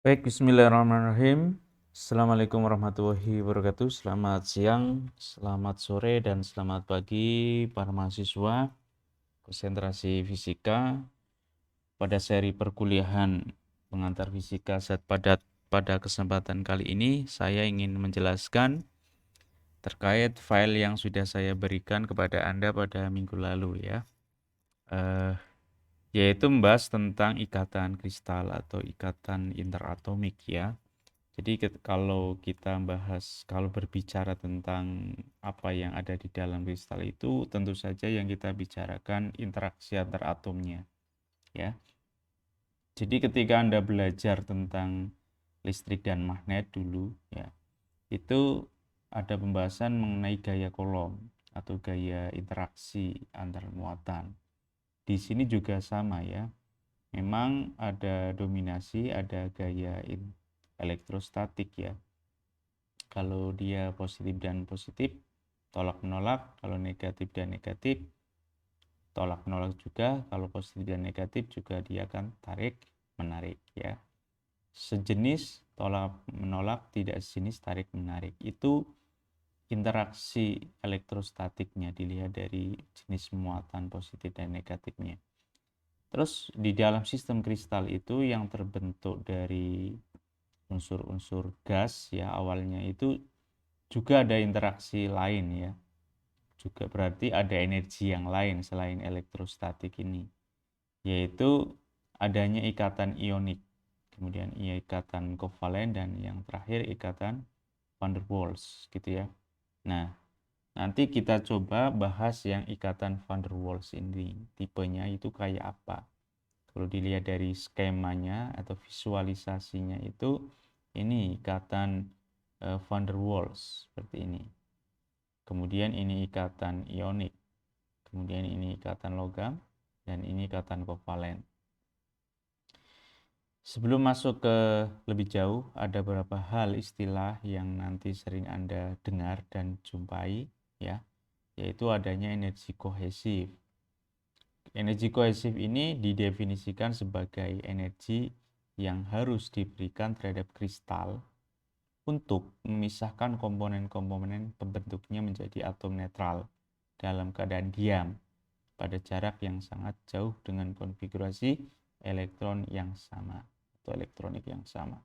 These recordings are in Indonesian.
Baik, bismillahirrahmanirrahim. Assalamualaikum warahmatullahi wabarakatuh. Selamat siang, selamat sore, dan selamat pagi para mahasiswa konsentrasi fisika. Pada seri perkuliahan pengantar fisika zat padat pada kesempatan kali ini, saya ingin menjelaskan terkait file yang sudah saya berikan kepada Anda pada minggu lalu ya. Yaitu membahas tentang ikatan kristal atau ikatan interatomik ya. Jadi kalau kita kalau berbicara tentang apa yang ada di dalam kristal itu, tentu saja yang kita bicarakan interaksi antar atomnya ya. Jadi ketika Anda belajar tentang listrik dan magnet dulu ya, itu ada pembahasan mengenai gaya Coulomb atau gaya interaksi antar muatan. Di sini juga sama ya. Memang ada dominasi, ada gaya elektrostatik ya. Kalau dia positif dan positif, tolak menolak. Kalau negatif dan negatif, tolak menolak juga. Kalau positif dan negatif juga dia akan tarik menarik ya. Sejenis tolak menolak, tidak sejenis tarik menarik. Itu interaksi elektrostatiknya dilihat dari jenis muatan positif dan negatifnya. Terus di dalam sistem kristal itu yang terbentuk dari unsur-unsur gas ya, awalnya itu juga ada interaksi lain ya. Juga berarti ada energi yang lain selain elektrostatik ini, yaitu adanya ikatan ionik, kemudian ikatan kovalen, dan yang terakhir ikatan van der Waals gitu ya. Nah, nanti kita coba bahas yang ikatan van der Waals ini, tipenya itu kayak apa. Kalau dilihat dari skemanya atau visualisasinya itu, ini ikatan van der Waals seperti ini. Kemudian ini ikatan ionik. Kemudian ini ikatan logam. Dan ini ikatan kovalen. Sebelum masuk ke lebih jauh, ada beberapa hal istilah yang nanti sering Anda dengar dan jumpai ya, yaitu adanya energi kohesif. Energi kohesif ini didefinisikan sebagai energi yang harus diberikan terhadap kristal untuk memisahkan komponen-komponen pembentuknya menjadi atom netral dalam keadaan diam pada jarak yang sangat jauh dengan konfigurasi elektron yang sama atau elektronik yang sama.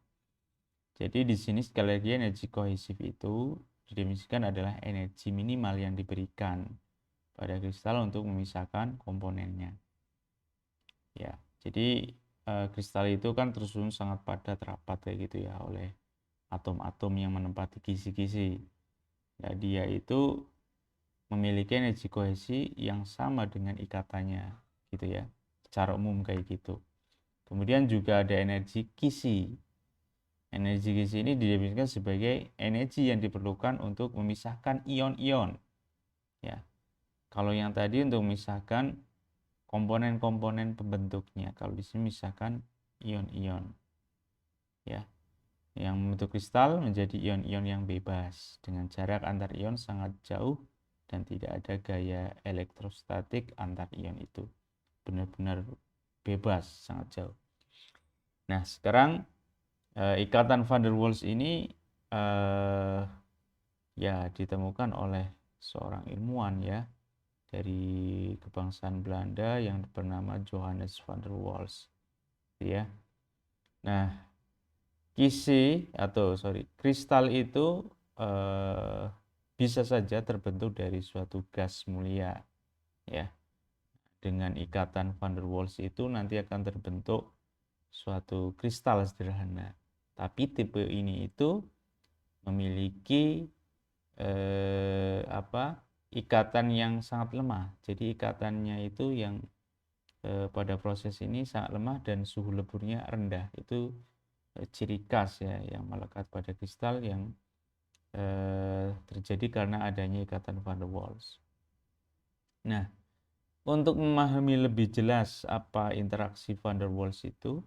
Jadi di sini sekali lagi energi kohesif itu didefinisikan adalah energi minimal yang diberikan pada kristal untuk memisahkan komponennya. Ya, jadi kristal itu kan tersusun sangat padat rapat kayak gitu ya oleh atom-atom yang menempati kisi-kisi. Ya, dia itu memiliki energi kohesi yang sama dengan ikatannya gitu ya. Secara umum kayak gitu. Kemudian juga ada energi kisi. Energi kisi ini didefinisikan sebagai energi yang diperlukan untuk memisahkan ion-ion. Ya. Kalau yang tadi untuk memisahkan komponen-komponen pembentuknya. Kalau di sini misalkan ion-ion. Ya. Yang membentuk kristal menjadi ion-ion yang bebas dengan jarak antar ion sangat jauh dan tidak ada gaya elektrostatik antar ion itu. Benar-benar bebas, sangat jauh. Nah, sekarang ikatan van der Waals ini ya ditemukan oleh seorang ilmuwan ya dari kebangsaan Belanda yang bernama Johannes van der Waals ya. Nah, kristal itu bisa saja terbentuk dari suatu gas mulia ya. Dengan ikatan van der Waals itu nanti akan terbentuk suatu kristal sederhana. Tapi tipe ini itu memiliki ikatan yang sangat lemah. Jadi ikatannya itu yang pada proses ini sangat lemah dan suhu leburnya rendah. Itu ciri khas ya yang melekat pada kristal yang terjadi karena adanya ikatan van der Waals. Nah, untuk memahami lebih jelas apa interaksi van der Waals itu,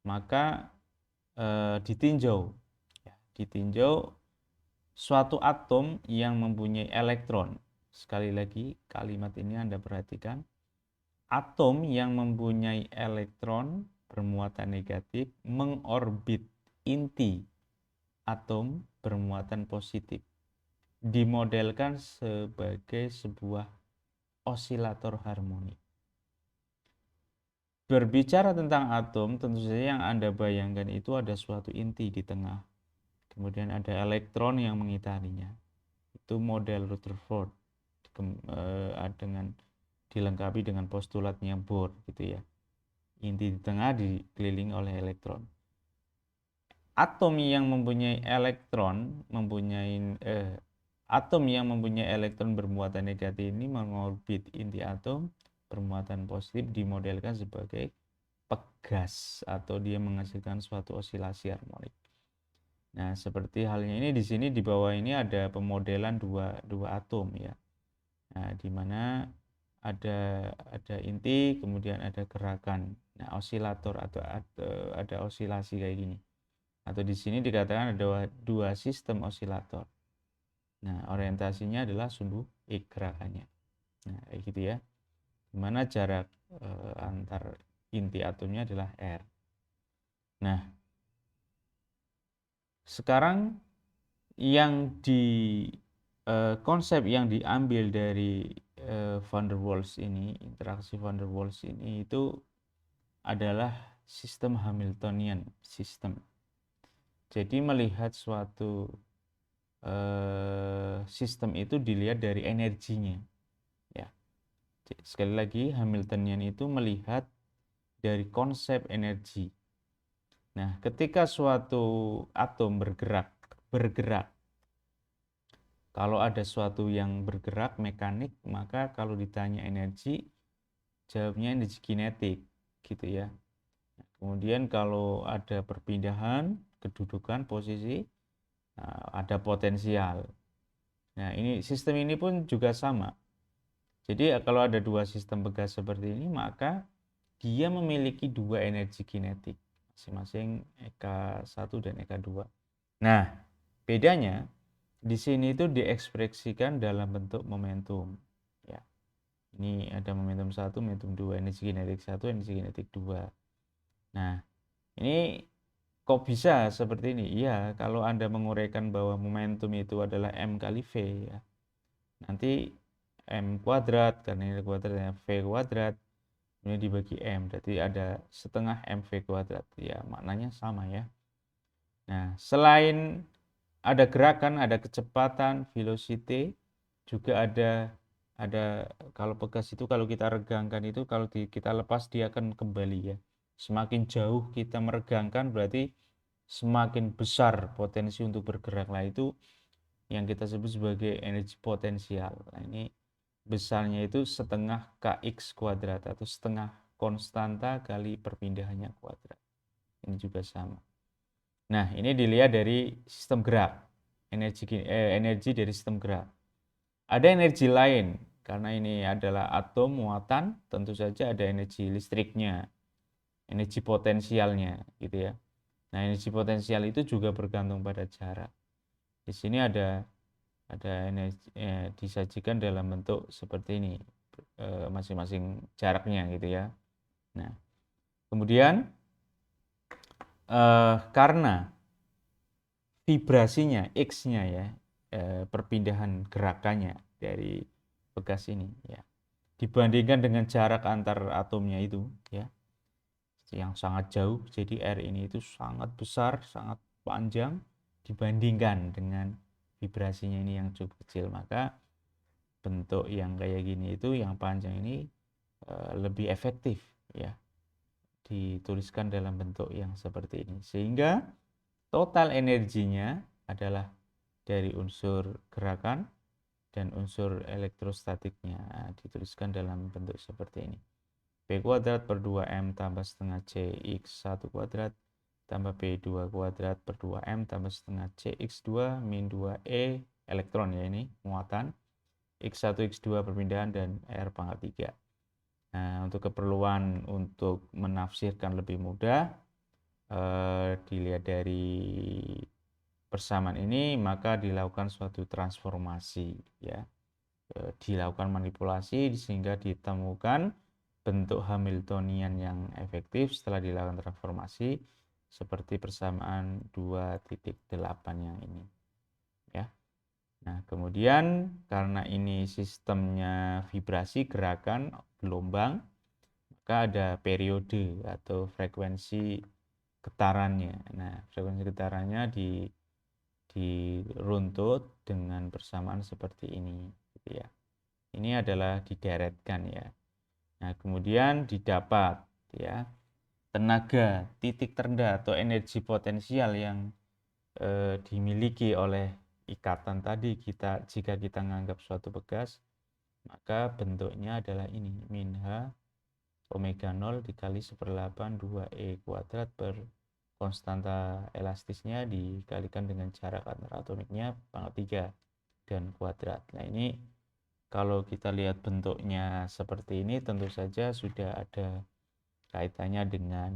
maka ditinjau suatu atom yang mempunyai elektron. Sekali lagi kalimat ini Anda perhatikan. Atom yang mempunyai elektron bermuatan negatif mengorbit inti atom bermuatan positif, dimodelkan sebagai sebuah osilator harmonik. Berbicara tentang atom, tentu saja yang Anda bayangkan itu ada suatu inti di tengah. Kemudian ada elektron yang mengitarinya. Itu model Rutherford dengan dilengkapi dengan postulatnya Bohr gitu ya. Inti di tengah dikelilingi oleh elektron. Atom yang mempunyai elektron bermuatan negatif ini mengorbit inti atom bermuatan positif, dimodelkan sebagai pegas atau dia menghasilkan suatu osilasi harmonik. Nah, seperti halnya ini di sini di bawah ini ada pemodelan dua atom ya. Nah, di mana ada inti, kemudian ada gerakan. Nah, osilator atau ada osilasi kayak gini. Atau di sini dikatakan ada dua sistem osilator. Nah, orientasinya adalah sumbu X gerakannya. Nah, kayak gitu ya. Dimana jarak antar inti atomnya adalah R. Nah, sekarang yang konsep yang diambil dari van der Waals ini, interaksi van der Waals ini itu adalah sistem Hamiltonian system. Jadi melihat suatu sistem itu dilihat dari energinya. Ya. Sekali lagi, Hamiltonian itu melihat dari konsep energi. Nah, ketika suatu atom bergerak, kalau ada suatu yang bergerak mekanik, maka kalau ditanya energi, jawabnya energi kinetik, gitu ya. Kemudian kalau ada perpindahan, kedudukan, posisi, ada potensial. Nah, ini sistem ini pun juga sama. Jadi kalau ada dua sistem pegas seperti ini, maka dia memiliki dua energi kinetik, masing-masing EK1 dan EK2. Nah, bedanya di sini itu diekspresikan dalam bentuk momentum. Ya. Ini ada momentum 1, momentum 2, energi kinetik 1, energi kinetik 2. Nah, ini kok bisa seperti ini? Iya, kalau Anda menguraikan bahwa momentum itu adalah M kali V, ya. Nanti M kuadrat, karena ini kuadratnya V kuadrat, ini dibagi M, berarti ada setengah MV kuadrat. Ya, maknanya sama ya. Nah, selain ada gerakan, ada kecepatan, velocity, juga ada kalau pegas itu kalau kita regangkan itu kalau kita lepas dia akan kembali ya. Semakin jauh kita meregangkan berarti semakin besar potensi untuk bergerak. Nah, itu yang kita sebut sebagai energi potensial. Nah, ini besarnya itu setengah kx kuadrat atau setengah konstanta kali perpindahannya kuadrat. Ini juga sama. Nah, ini dilihat dari sistem gerak. Energi dari sistem gerak. Ada energi lain, karena ini adalah atom muatan, tentu saja ada energi listriknya, energi potensialnya, gitu ya. Nah, energi potensial itu juga bergantung pada jarak. Di sini ada energi disajikan dalam bentuk seperti ini, masing-masing jaraknya, gitu ya. Nah, kemudian karena vibrasinya, X-nya ya, perpindahan gerakannya dari pegas ini ya, dibandingkan dengan jarak antar atomnya itu ya, yang sangat jauh, jadi R ini itu sangat besar, sangat panjang dibandingkan dengan vibrasinya ini yang cukup kecil, maka bentuk yang kayak gini itu yang panjang ini lebih efektif ya dituliskan dalam bentuk yang seperti ini, sehingga total energinya adalah dari unsur gerakan dan unsur elektrostatiknya. Nah, dituliskan dalam bentuk seperti ini. P kuadrat per 2M tambah setengah C X1 kuadrat tambah P2 kuadrat per 2M tambah setengah C X2 min 2E elektron ya, ini muatan, X1 X2 perpindahan, dan R pangkat 3. Nah, untuk keperluan untuk menafsirkan lebih mudah, dilihat dari persamaan ini, maka dilakukan suatu transformasi ya, dilakukan manipulasi sehingga ditemukan bentuk Hamiltonian yang efektif setelah dilakukan transformasi, seperti persamaan 2.8 yang ini ya. Nah, kemudian karena ini sistemnya vibrasi, gerakan, gelombang, maka ada periode atau frekuensi getarannya. Nah, frekuensi getarannya diruntut dengan persamaan seperti ini, gitu ya. Ini adalah dideretkan ya. Nah, kemudian didapat ya tenaga titik terendah atau energi potensial yang dimiliki oleh ikatan tadi jika kita menganggap suatu bekas, maka bentuknya adalah ini min H omega 0 dikali 1/8 2E kuadrat per konstanta elastisnya dikalikan dengan jarak antar atomiknya pangkat 3 dan kuadrat. Nah, ini kalau kita lihat bentuknya seperti ini tentu saja sudah ada kaitannya dengan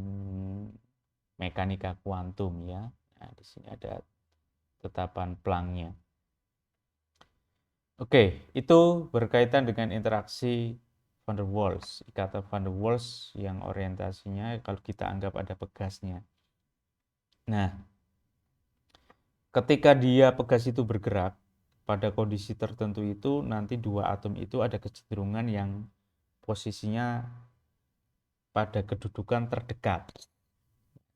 mekanika kuantum ya. Nah, di sini ada tetapan Planck-nya. Oke, itu berkaitan dengan interaksi van der Waals, ikatan van der Waals yang orientasinya kalau kita anggap ada pegasnya. Nah, ketika dia pegas itu bergerak pada kondisi tertentu itu nanti dua atom itu ada kecenderungan yang posisinya pada kedudukan terdekat.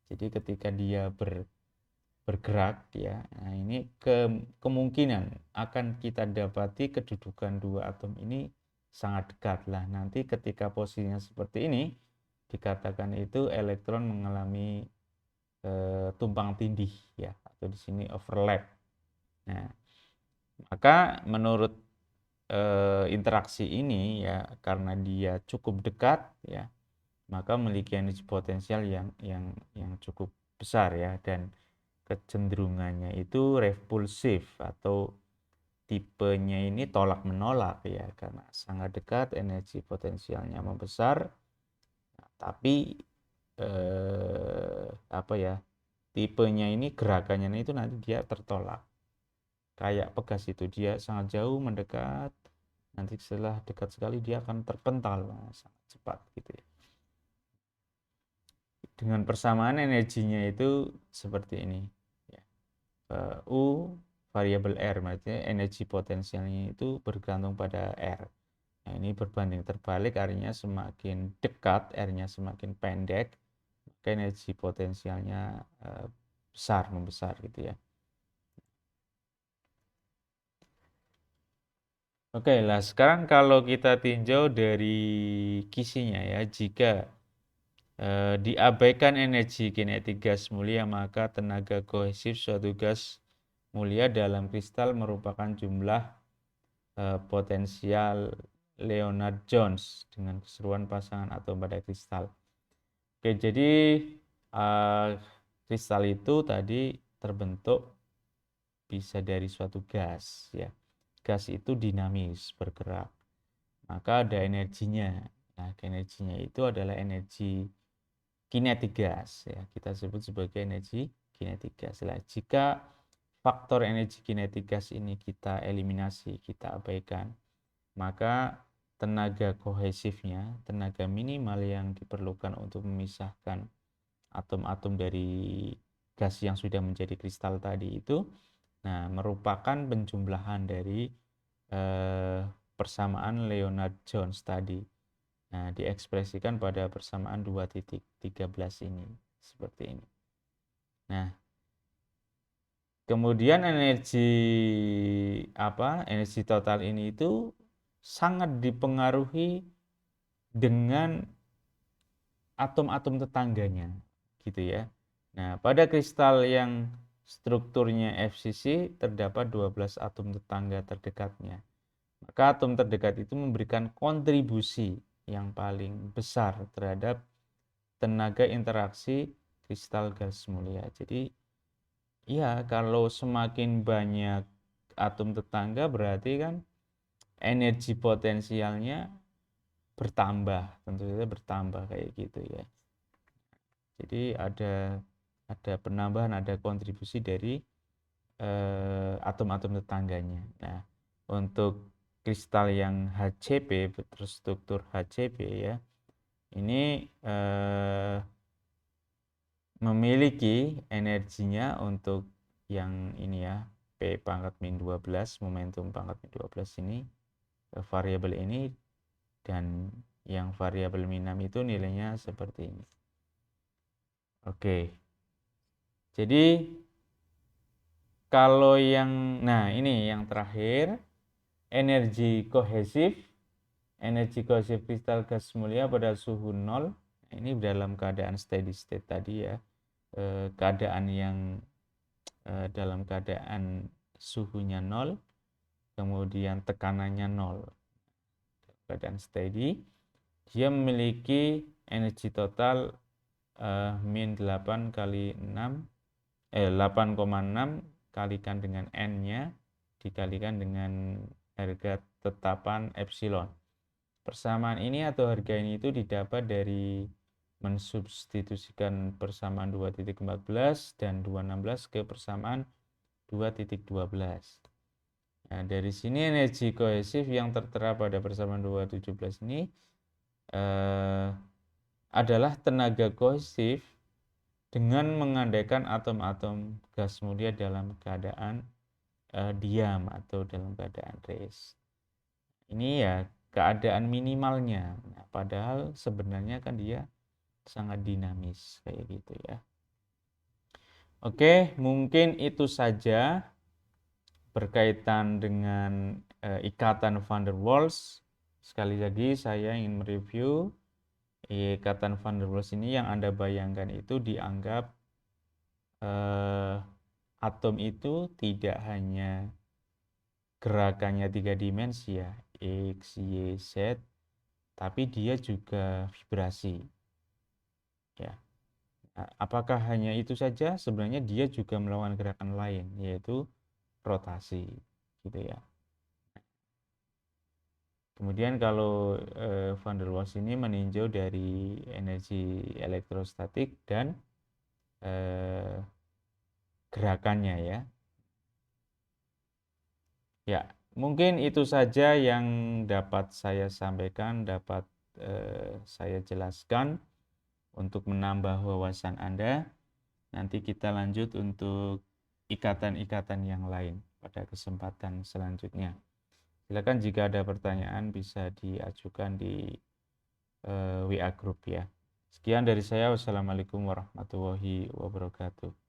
Jadi ketika dia bergerak ya, nah ini kemungkinan akan kita dapati kedudukan dua atom ini sangat dekat lah. Nanti ketika posisinya seperti ini dikatakan itu elektron mengalami tumpang tindih ya, atau di sini overlap. Nah, maka menurut interaksi ini ya, karena dia cukup dekat ya, maka memiliki energi potensial yang cukup besar ya, dan kecenderungannya itu repulsif atau tipenya ini tolak menolak ya, karena sangat dekat energi potensialnya membesar, tapi apa ya, tipenya ini gerakannya itu nanti dia tertolak kayak pegas itu, dia sangat jauh mendekat, nanti setelah dekat sekali dia akan terpental sangat cepat gitu ya. Dengan persamaan energinya itu seperti ini ya. U variabel R, maksudnya energi potensialnya itu bergantung pada R. Nah, ini berbanding terbalik, artinya semakin dekat R-nya semakin pendek, maka energi potensialnya membesar gitu ya. Oke lah, sekarang kalau kita tinjau dari kisinya ya, jika diabaikan energi kinetik gas mulia, maka tenaga kohesif suatu gas mulia dalam kristal merupakan jumlah potensial Lennard-Jones dengan keseruan pasangan atom pada kristal. Oke, jadi kristal itu tadi terbentuk bisa dari suatu gas ya. Gas itu dinamis, bergerak. Maka ada energinya. Nah, energinya itu adalah energi kinetik gas ya. Kita sebut sebagai energi kinetik gas. Nah, jika faktor energi kinetik gas ini kita eliminasi, kita abaikan, maka tenaga kohesifnya, tenaga minimal yang diperlukan untuk memisahkan atom-atom dari gas yang sudah menjadi kristal tadi itu, nah, merupakan penjumlahan dari persamaan Lennard-Jones tadi. Nah, diekspresikan pada persamaan 2.13 ini seperti ini. Nah, kemudian energi total ini itu sangat dipengaruhi dengan atom-atom tetangganya gitu ya. Nah, pada kristal yang strukturnya FCC terdapat 12 atom tetangga terdekatnya. Maka atom terdekat itu memberikan kontribusi yang paling besar terhadap tenaga interaksi kristal gas mulia. Jadi ya, kalau semakin banyak atom tetangga berarti kan energi potensialnya bertambah, tentu saja bertambah kayak gitu ya. Jadi ada penambahan, ada kontribusi dari atom-atom tetangganya. Nah, untuk kristal yang HCP berstruktur HCP ya, ini memiliki energinya untuk yang ini ya, P pangkat min 12, momentum pangkat min 12 ini, variabel ini, dan yang variabel min 6 itu nilainya seperti ini. Oke. Jadi kalau nah ini yang terakhir, energi kohesif kristal gas mulia pada suhu 0. Ini dalam keadaan steady state tadi ya, keadaan yang dalam keadaan suhunya 0, kemudian tekanannya 0. Keadaan steady, dia memiliki energi total min 8 kali 6, 8,6 kalikan dengan N-nya dikalikan dengan harga tetapan epsilon. Persamaan ini atau harga ini itu didapat dari mensubstitusikan persamaan 2.14 dan 2.16 ke persamaan 2.12. Nah, dari sini energi kohesif yang tertera pada persamaan 2.17 ini adalah tenaga kohesif dengan mengandaikan atom-atom gas mulia dalam keadaan diam atau dalam keadaan rest. Ini ya keadaan minimalnya. Nah, padahal sebenarnya kan dia sangat dinamis kayak gitu ya. Oke, mungkin itu saja berkaitan dengan ikatan van der Waals. Sekali lagi saya ingin mereview ikatan van der Waals ini. Yang Anda bayangkan itu dianggap atom itu tidak hanya gerakannya 3 dimensi ya, X, Y, Z, tapi dia juga vibrasi ya. Nah, apakah hanya itu saja? Sebenarnya dia juga melakukan gerakan lain, yaitu rotasi gitu ya. Kemudian kalau van der Waals ini meninjau dari energi elektrostatik dan gerakannya ya. Ya, mungkin itu saja yang dapat saya sampaikan, dapat saya jelaskan untuk menambah wawasan Anda. Nanti kita lanjut untuk ikatan-ikatan yang lain pada kesempatan selanjutnya. Silakan jika ada pertanyaan bisa diajukan di WA Group ya. Sekian dari saya. Wassalamualaikum warahmatullahi wabarakatuh.